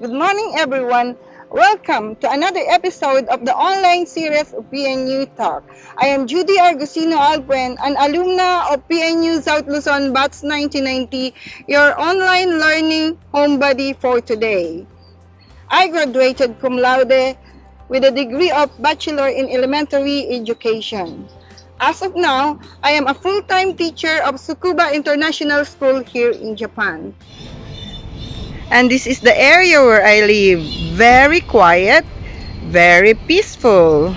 Good morning, everyone. Welcome to another episode of the online series of PNU Talk. I am Judy Argosino-Alfuen, an alumna of PNU South Luzon Batch 1990, your online learning homebody for today. I graduated cum laude with a degree of Bachelor in Elementary Education. As of now, I am a full-time teacher of Tsukuba International School here in Japan. And this is the area where I live. Very quiet, very peaceful.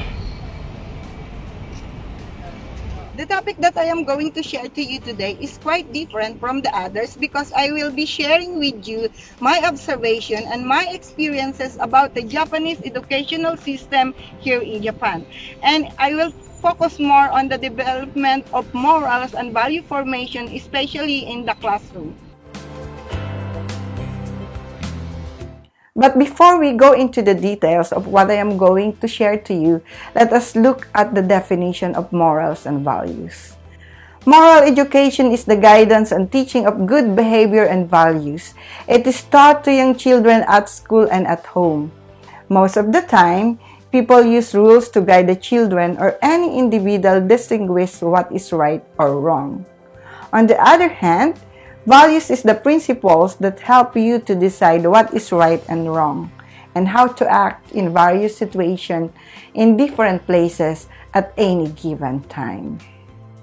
The topic that I am going to share to you today is quite different from the others because I will be sharing with you my observation and my experiences about the Japanese educational system here in Japan. And I will focus more on the development of morals and value formation, especially in the classroom. But before we go into the details of what I am going to share to you, let us look at the definition of morals and values. Moral education is the guidance and teaching of good behavior and values. It is taught to young children at school and at home. Most of the time, people use rules to guide the children or any individual distinguish what is right or wrong. On the other hand, values is the principles that help you to decide what is right and wrong, and how to act in various situations in different places at any given time.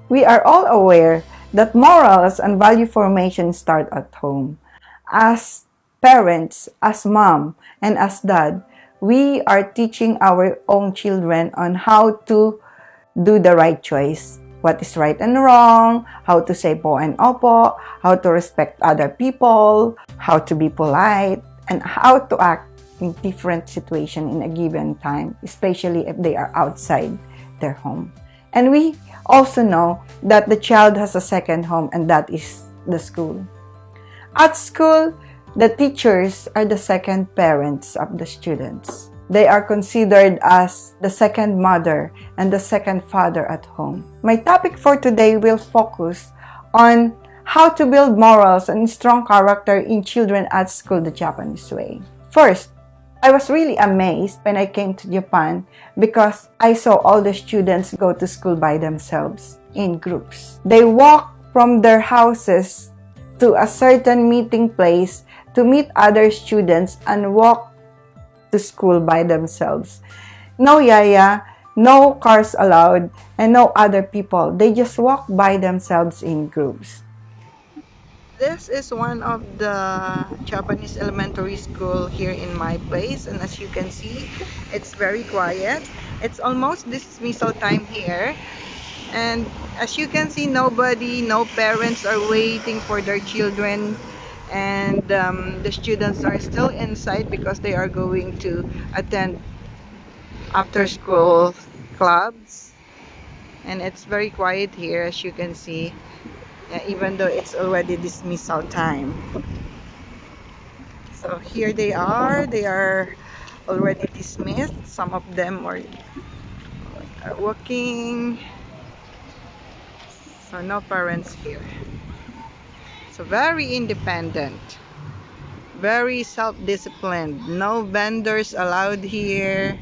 We are all aware that morals and value formation start at home. As parents, as mom, and as dad, we are teaching our own children on how to do the right choice. What is right and wrong, how to say po and opo, how to respect other people, how to be polite, and how to act in different situations in a given time, especially if they are outside their home. And we also know that the child has a second home, and that is the school. At school, the teachers are the second parents of the students. They are considered as the second mother and the second father at home. My topic for today will focus on how to build morals and strong character in children at school the Japanese way. First, I was really amazed when I came to Japan because I saw all the students go to school by themselves in groups. They walk from their houses to a certain meeting place to meet other students and walk to school by themselves. No yaya, no cars allowed, and no other people. They just walk by themselves in groups. This is one of the Japanese elementary school here in my place, and as you can see, it's very quiet. It's almost dismissal time here, and as you can see, nobody, no parents are waiting for their children, and the students are still inside because they are going to attend after school clubs. And it's very quiet here, as you can see, even though it's already dismissal time. So here they are already dismissed. Some of them are working, so no parents here. So very independent, very self-disciplined. No vendors allowed here.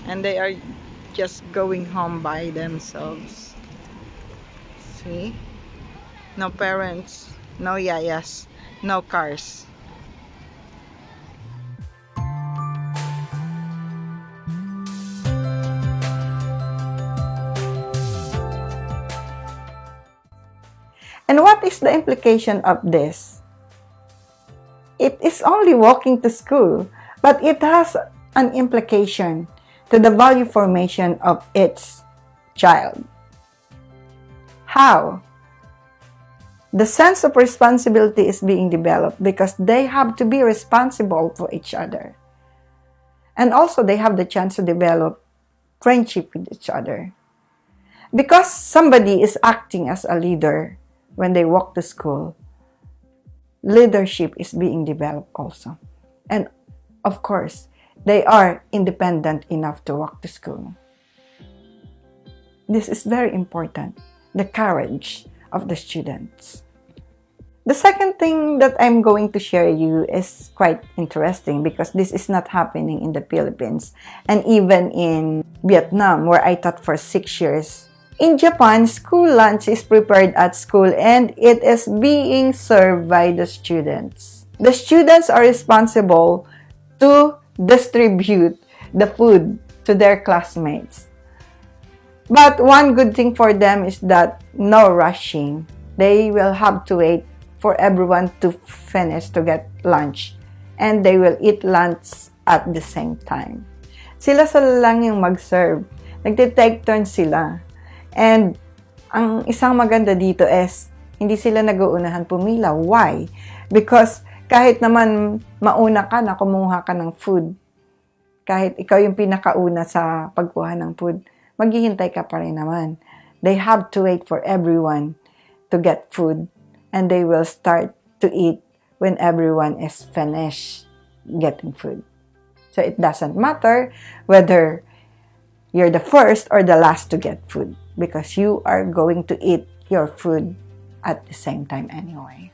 And they are just going home by themselves. See? No parents, no yayas, no cars. And what is the implication of this? It is only walking to school, but it has an implication to the value formation of its child. How? The sense of responsibility is being developed because they have to be responsible for each other. And also they have the chance to develop friendship with each other. Because somebody is acting as a leader when they walk to school, leadership is being developed also. And of course, they are independent enough to walk to school. This is very important. The courage of the students. The second thing that I'm going to share you is quite interesting because this is not happening in the Philippines and even in Vietnam, where I taught for 6 years. In Japan, school lunch is prepared at school and it is being served by the students. The students are responsible to distribute the food to their classmates. But one good thing for them is that no rushing. They will have to wait for everyone to finish to get lunch. And they will eat lunch at the same time. Sila lang yung mag-serve. Nagtitake turns sila. And ang isang maganda dito is, hindi sila nag-uunahan pumila. Why? Because kahit naman mauna ka na kumuha ka ng food, kahit ikaw yung pinakauna sa pagkuha ng food, maghihintay ka pa rin naman. They have to wait for everyone to get food and they will start to eat when everyone is finished getting food. So it doesn't matter whether you're the first or the last to get food because you are going to eat your food at the same time anyway.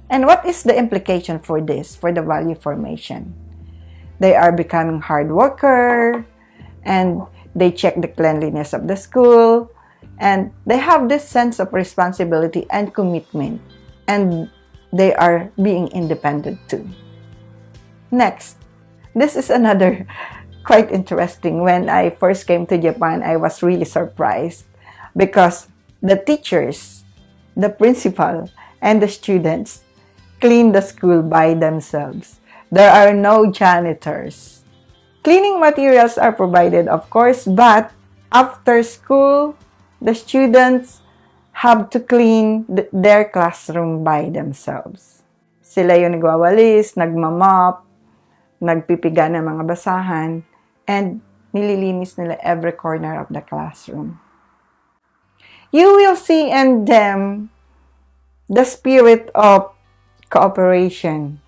And what is the implication for this, for the value formation? They are becoming hard worker and they check the cleanliness of the school and they have this sense of responsibility and commitment and they are being independent too. Next, this is another quite interesting. When I first came to Japan, I was really surprised because the teachers, the principal, and the students clean the school by themselves. There are no janitors. Cleaning materials are provided, of course, but after school, the students have to clean their classroom by themselves. Sila yung nagwawalis, nagmamop, nagpipiga ng mga basahan, and nililinis nila every corner of the classroom. You will see in them the spirit of cooperation,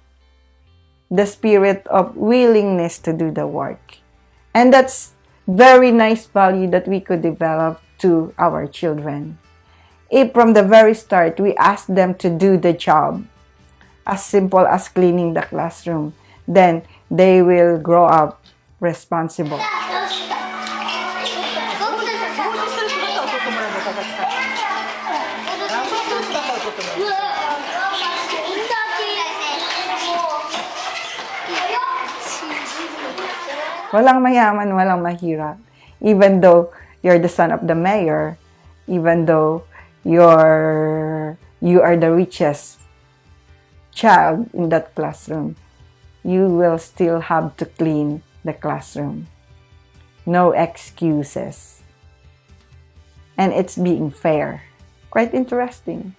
the spirit of willingness to do the work. And that's very nice value that we could develop to our children. If from the very start, we ask them to do the job, as simple as cleaning the classroom, then they will grow up responsible. Walang mayaman, walang mahirap. Even though you're the son of the mayor, even though you are the richest child in that classroom, you will still have to clean the classroom. No excuses. And it's being fair. Quite interesting.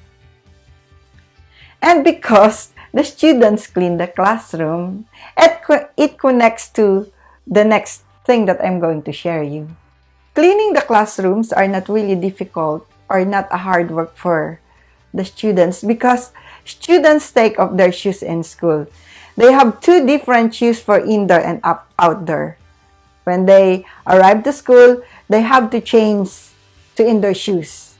And because the students clean the classroom, it connects to the next thing that I'm going to share you. Cleaning the classrooms are not really difficult or not a hard work for the students because students take off their shoes in school. They have 2 different shoes for indoor and outdoor. When they arrive to school, they have to change to indoor shoes.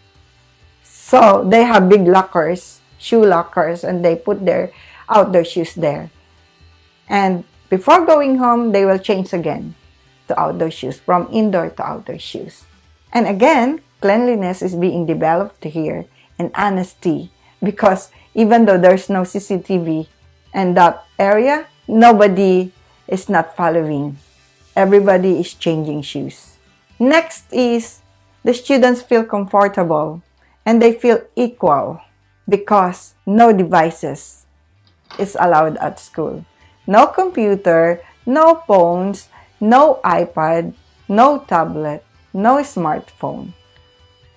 So they have big lockers, shoe lockers, and they put their outdoor shoes there. And before going home, they will change again to outdoor shoes, from indoor to outdoor shoes. And again, cleanliness is being developed here and honesty because even though there's no CCTV in that area, nobody is not following. Everybody is changing shoes. Next is the students feel comfortable and they feel equal because no devices is allowed at school. No computer, no phones, no iPad, no tablet, no smartphone.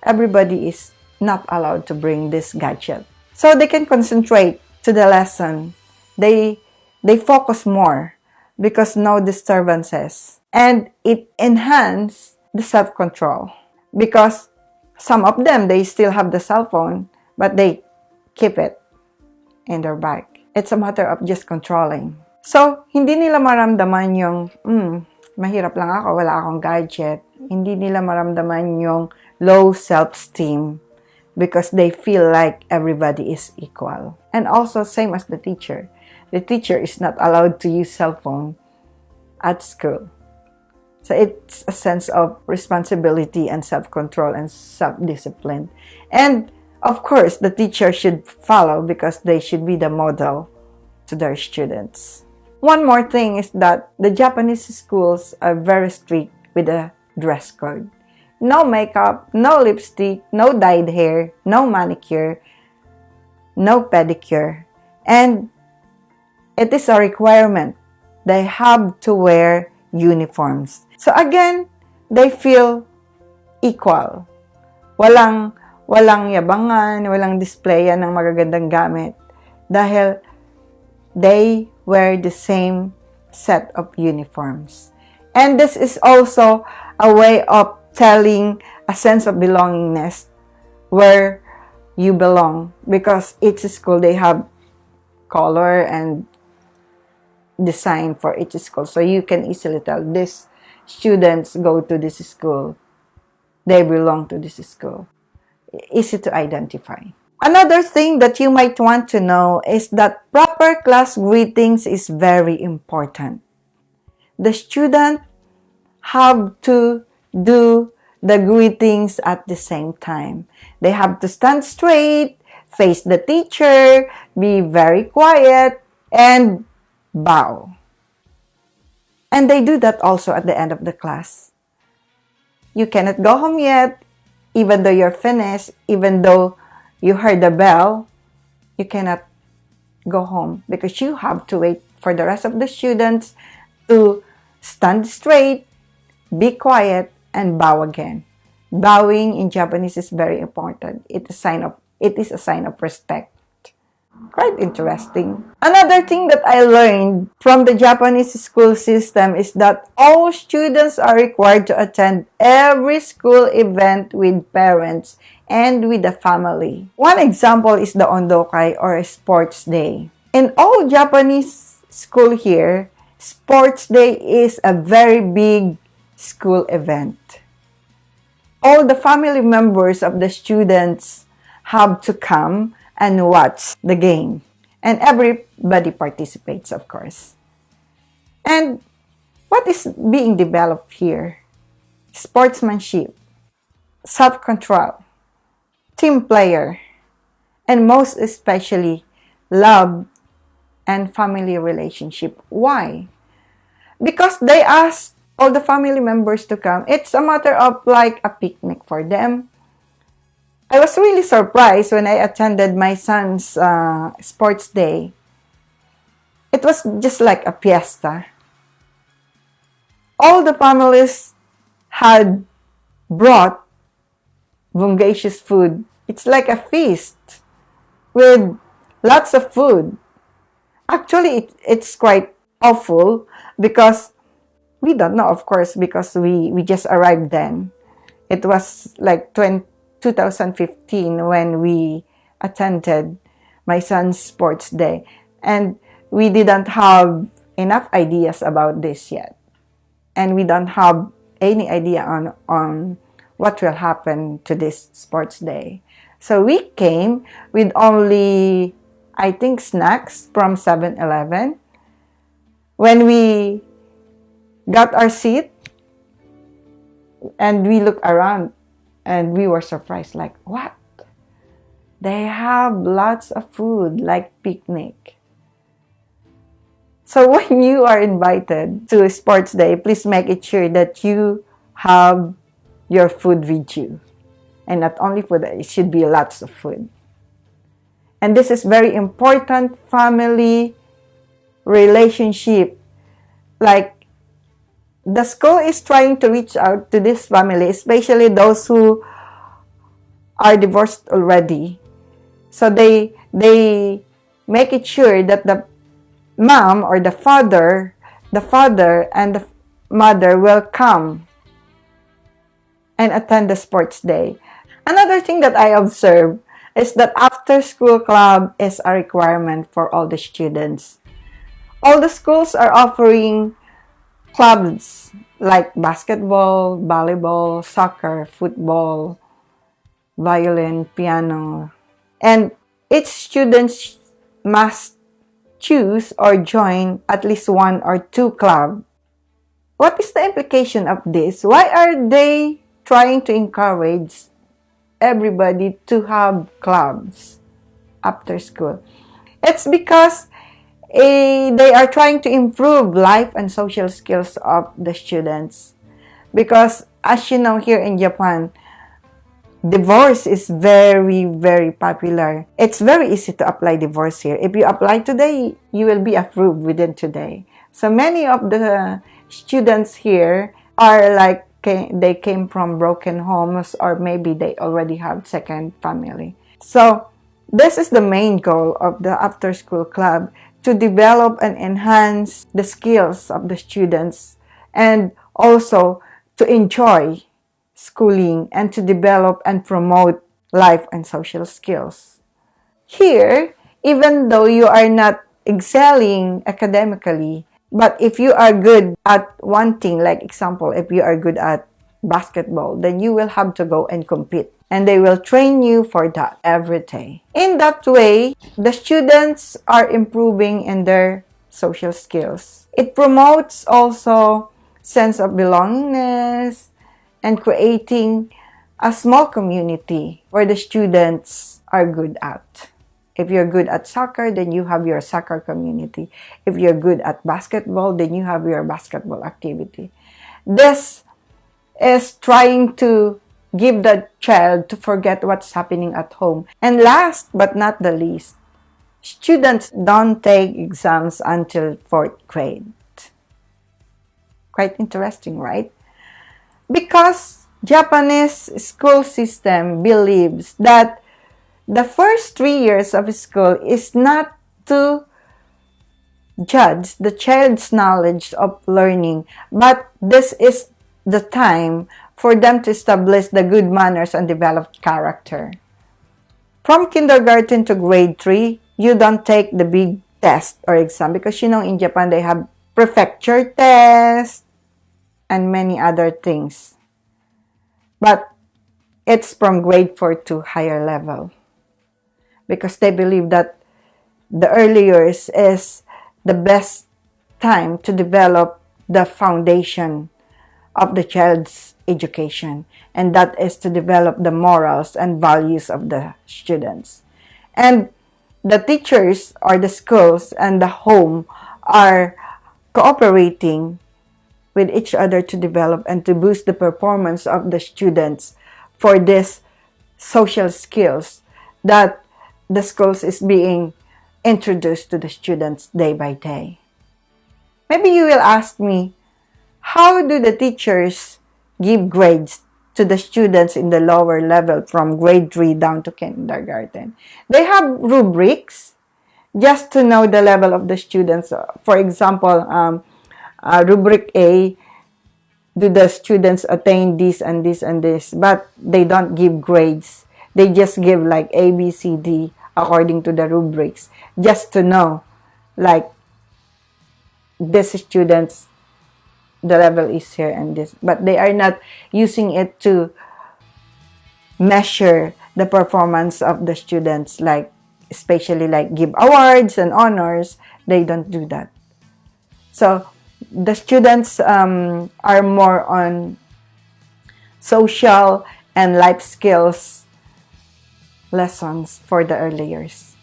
Everybody is not allowed to bring this gadget. So they can concentrate to the lesson. They focus more because no disturbances. And it enhances the self-control because some of them, they still have the cell phone, but they keep it in their bag. It's a matter of just controlling. So, hindi nila maramdaman yung, mahirap lang ako, wala akong gadget. Hindi nila maramdaman yung low self-esteem because they feel like everybody is equal. And also, same as the teacher. The teacher is not allowed to use cell phone at school. So it's a sense of responsibility and self-control and self-discipline. And of course, the teacher should follow because they should be the model to their students. One more thing is that the Japanese schools are very strict with the dress code. No makeup, no lipstick, no dyed hair, no manicure, no pedicure. And it is a requirement. They have to wear uniforms. So again, they feel equal. Walang yabangan, walang displayan ng magagandang gamit dahil they wear the same set of uniforms. And this is also a way of telling a sense of belongingness where you belong, because each school, they have color and design for each school. So you can easily tell these students go to this school. They belong to this school. Easy to identify. Another thing that you might want to know is that proper class greetings is very important. The student have to do the greetings at the same time. They have to stand straight, face the teacher, be very quiet, and bow. And they do that also at the end of the class. You cannot go home yet, even though you're finished, even though you heard the bell, you cannot go home because you have to wait for the rest of the students to stand straight, be quiet, and bow again. Bowing in Japanese is very important. It is a sign of respect. Quite interesting. Another thing that I learned from the Japanese school system is that all students are required to attend every school event with parents and with the family. One example is the ondokai, or sports day. In all Japanese school here, sports day is a very big school event. All the family members of the students have to come and watch the game. And everybody participates, of course. And what is being developed here? Sportsmanship, self-control, team player, and most especially love and family relationship. Why? Because they asked all the family members to come. It's a matter of like a picnic for them. I was really surprised when I attended my son's sports day. It was just like a fiesta. All the families had brought bungacious food. It's like a feast with lots of food. Actually, it's quite awful because we don't know, of course, because we just arrived then. It was like 2015 when we attended my son's sports day. And we didn't have enough ideas about this yet. And we don't have any idea on what will happen to this sports day. So we came with only, I think, snacks from 7-Eleven. When we got our seat and we looked around, and we were surprised, like, what? They have lots of food, like picnic. So when you are invited to a sports day, please make it sure that you have your food with you. And not only food, it should be lots of food. And this is very important family relationship. Like, the school is trying to reach out to this family, especially those who are divorced already. So they make it sure that the mom or the father and the mother will come and attend the sports day. Another thing that I observed is that after school club is a requirement for all the students. All the schools are offering clubs like basketball, volleyball, soccer, football, violin, piano, and each student must choose or join at least one or two clubs. What is the implication of this? Why are they trying to encourage everybody to have clubs after school? It's because they are trying to improve life and social skills of the students. Because as you know, here in Japan, divorce is very, very popular. It's very easy to apply divorce here. If you apply today, you will be approved within today. So many of the students here are like, they came from broken homes, or maybe they already have second family. So this is the main goal of the after school club, to develop and enhance the skills of the students, and also to enjoy schooling and to develop and promote life and social skills. Here, even though you are not excelling academically, but if you are good at one thing, like example, if you are good at basketball, then you will have to go and compete. And they will train you for that every day. In that way, the students are improving in their social skills. It promotes also sense of belongingness and creating a small community where the students are good at. If you're good at soccer, then you have your soccer community. If you're good at basketball, then you have your basketball activity. This is trying to give the child to forget what's happening at home. And last but not the least, students don't take exams until 4th grade. Quite interesting, right? Because Japanese school system believes that the first 3 years of school is not to judge the child's knowledge of learning, but this is the time for them to establish the good manners and develop character. From kindergarten to grade 3, you don't take the big test or exam, because you know in Japan they have prefecture test and many other things. But it's from grade 4 to higher level, because they believe that the early years is the best time to develop the foundation of the child's education, and that is to develop the morals and values of the students. And the teachers or the schools and the home are cooperating with each other to develop and to boost the performance of the students for these social skills that the schools is being introduced to the students day by day. Maybe you will ask me, how do the teachers give grades to the students in the lower level from grade 3 down to kindergarten? They have rubrics just to know the level of the students. For example, rubric A, do the students attain this and this and this? But they don't give grades. They just give like A, B, C, D according to the rubrics, just to know like this students, the level is here and this. But they are not using it to measure the performance of the students, like especially like give awards and honors. They don't do that. So the students are more on social and life skills lessons for the early years.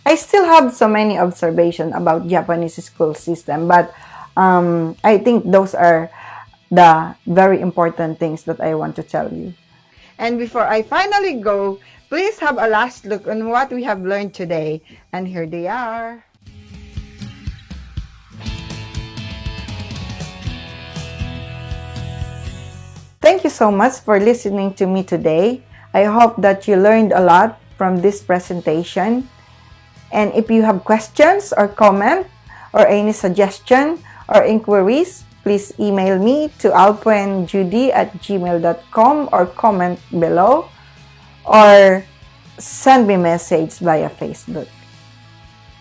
I still have so many observations about Japanese school system, but I think those are the very important things that I want to tell you. And before I finally go, please have a last look on what we have learned today. And here they are. Thank you so much for listening to me today. I hope that you learned a lot from this presentation. And if you have questions or comment or any suggestion or inquiries, please email me to alfuenjudy@gmail.com or comment below or send me message via Facebook.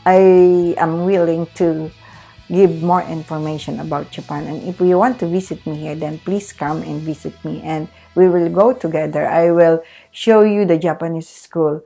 I am willing to give more information about Japan. And if you want to visit me here, then please come and visit me and we will go together. I will show you the Japanese school.